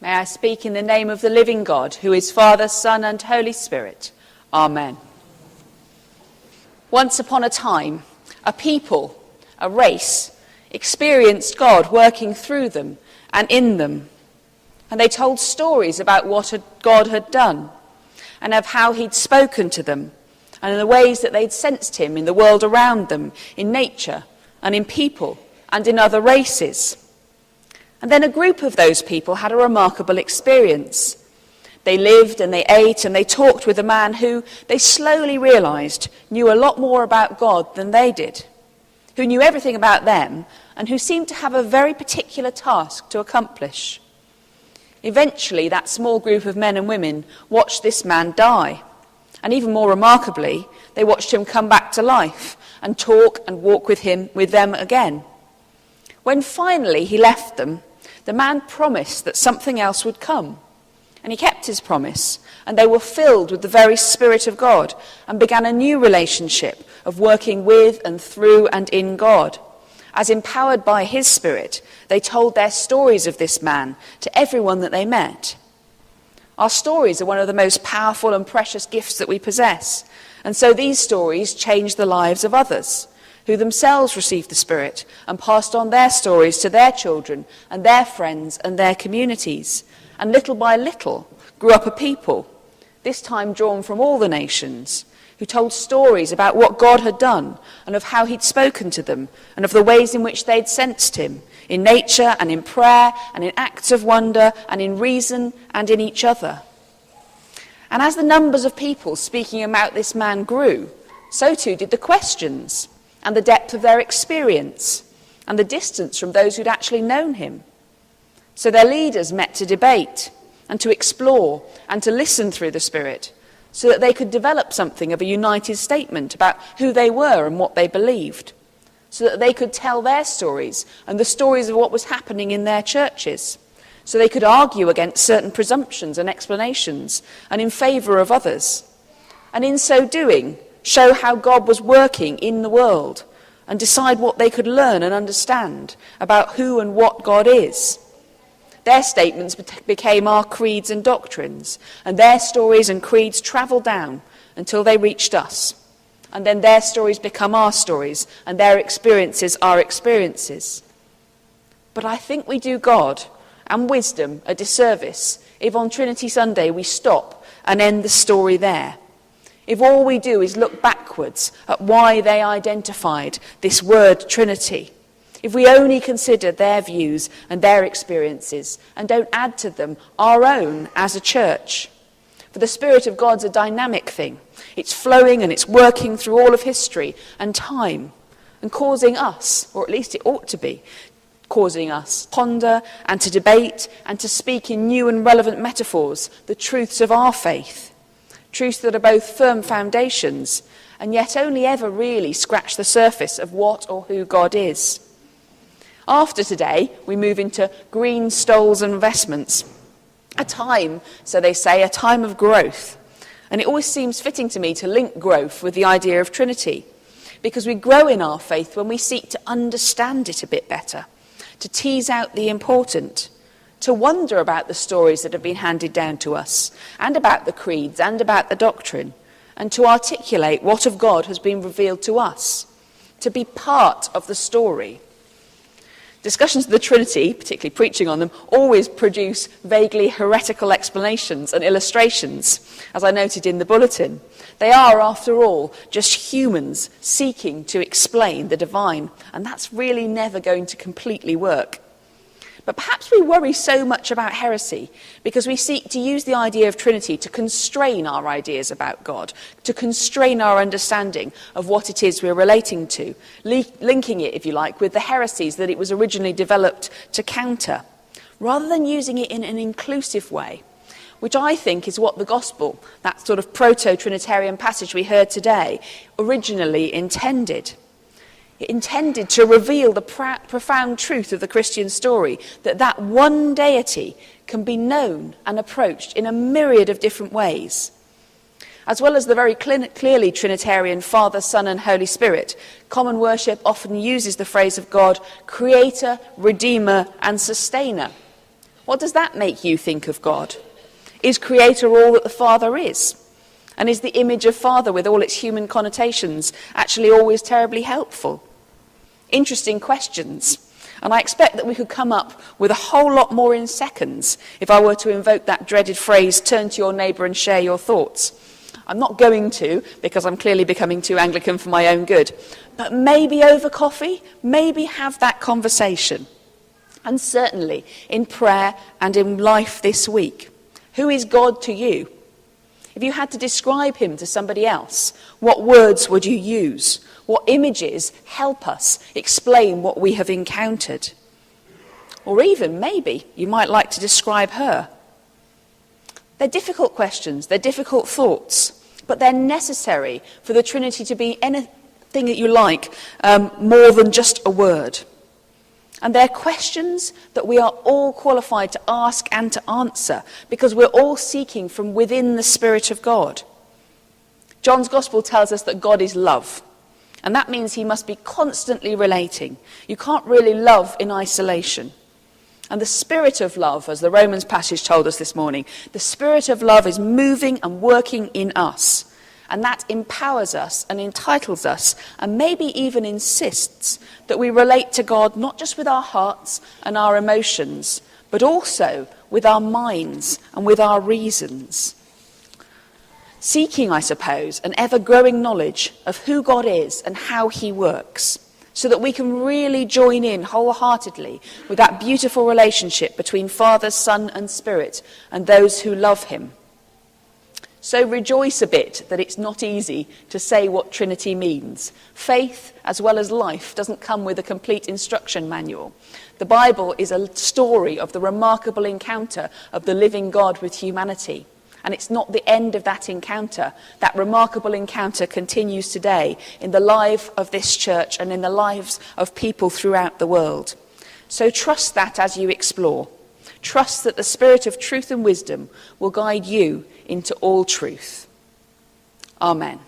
May I speak in the name of the living God, who is Father, Son, and Holy Spirit. Amen. Once upon a time, a people, a race, experienced God working through them and in them. And they told stories about what God had done and of how he'd spoken to them and in the ways that they'd sensed him in the world around them, in nature and in people and in other races. And then a group of those people had a remarkable experience. They lived and they ate and they talked with a man who they slowly realised knew a lot more about God than they did, who knew everything about them and who seemed to have a very particular task to accomplish. Eventually, that small group of men and women watched this man die. And even more remarkably, they watched him come back to life and talk and walk with them again. When finally he left them, the man promised that something else would come. And he kept his promise, and they were filled with the very Spirit of God and began a new relationship of working with and through and in God. As empowered by his Spirit, they told their stories of this man to everyone that they met. Our stories are one of the most powerful and precious gifts that we possess, and so these stories change the lives of others, who themselves received the Spirit and passed on their stories to their children and their friends and their communities, and little by little grew up a people, this time drawn from all the nations, who told stories about what God had done and of how he'd spoken to them and of the ways in which they'd sensed him, in nature and in prayer and in acts of wonder and in reason and in each other. And as the numbers of people speaking about this man grew, so too did the questions and the depth of their experience and the distance from those who'd actually known him. So their leaders met to debate and to explore and to listen through the Spirit so that they could develop something of a united statement about who they were and what they believed, so that they could tell their stories and the stories of what was happening in their churches, so they could argue against certain presumptions and explanations and in favour of others, and in so doing show how God was working in the world and decide what they could learn and understand about who and what God is. Their statements became our creeds and doctrines, and their stories and creeds travelled down until they reached us. And then their stories become our stories, and their experiences our experiences. But I think we do God and wisdom a disservice if on Trinity Sunday we stop and end the story there. If all we do is look backwards at why they identified this word Trinity. If we only consider their views and their experiences and don't add to them our own as a church. For the Spirit of God's a dynamic thing. It's flowing and it's working through all of history and time and causing us, or at least it ought to be, causing us to ponder and to debate and to speak in new and relevant metaphors the truths of our faith. Truths that are both firm foundations and yet only ever really scratch the surface of what or who God is. After today, we move into green stoles and investments. A time, so they say, a time of growth. And it always seems fitting to me to link growth with the idea of Trinity, because we grow in our faith when we seek to understand it a bit better, to tease out the important, to wonder about the stories that have been handed down to us, and about the creeds, and about the doctrine, and to articulate what of God has been revealed to us, to be part of the story. Discussions of the Trinity, particularly preaching on them, always produce vaguely heretical explanations and illustrations, as I noted in the bulletin. They are, after all, just humans seeking to explain the divine, and that's really never going to completely work. But perhaps we worry so much about heresy because we seek to use the idea of Trinity to constrain our ideas about God, to constrain our understanding of what it is we're relating to, linking it, if you like, with the heresies that it was originally developed to counter, rather than using it in an inclusive way, which I think is what the Gospel, that sort of proto-Trinitarian passage we heard today, originally intended. It intended to reveal the profound truth of the Christian story, that one deity can be known and approached in a myriad of different ways. As well as the very clearly Trinitarian Father, Son and Holy Spirit, common worship often uses the phrase of God, Creator, Redeemer and Sustainer, What does that make you think of God? Is Creator all that the Father is? And is the image of Father, with all its human connotations, actually always terribly helpful? Interesting questions. And I expect that we could come up with a whole lot more in seconds if I were to invoke that dreaded phrase, turn to your neighbour and share your thoughts. I'm not going to, because I'm clearly becoming too Anglican for my own good. But maybe over coffee, maybe have that conversation. And certainly in prayer and in life this week. Who is God to you? If you had to describe him to somebody else, what words would you use? What images help us explain what we have encountered? Or even, maybe, you might like to describe her. They're difficult questions, they're difficult thoughts, but they're necessary for the Trinity to be anything that you like, more than just a word. And they're questions that we are all qualified to ask and to answer, because we're all seeking from within the Spirit of God. John's Gospel tells us that God is love, and that means he must be constantly relating. You can't really love in isolation. And the Spirit of love, as the Romans passage told us this morning, the Spirit of love is moving and working in us. And that empowers us and entitles us, and maybe even insists that we relate to God not just with our hearts and our emotions, but also with our minds and with our reasons. Seeking, I suppose, an ever-growing knowledge of who God is and how he works, so that we can really join in wholeheartedly with that beautiful relationship between Father, Son and Spirit and those who love him. So rejoice a bit that it's not easy to say what Trinity means. Faith, as well as life, doesn't come with a complete instruction manual. The Bible is a story of the remarkable encounter of the living God with humanity. And it's not the end of that encounter. That remarkable encounter continues today in the life of this church and in the lives of people throughout the world. So trust that as you explore. Trust that the Spirit of truth and wisdom will guide you into all truth. Amen.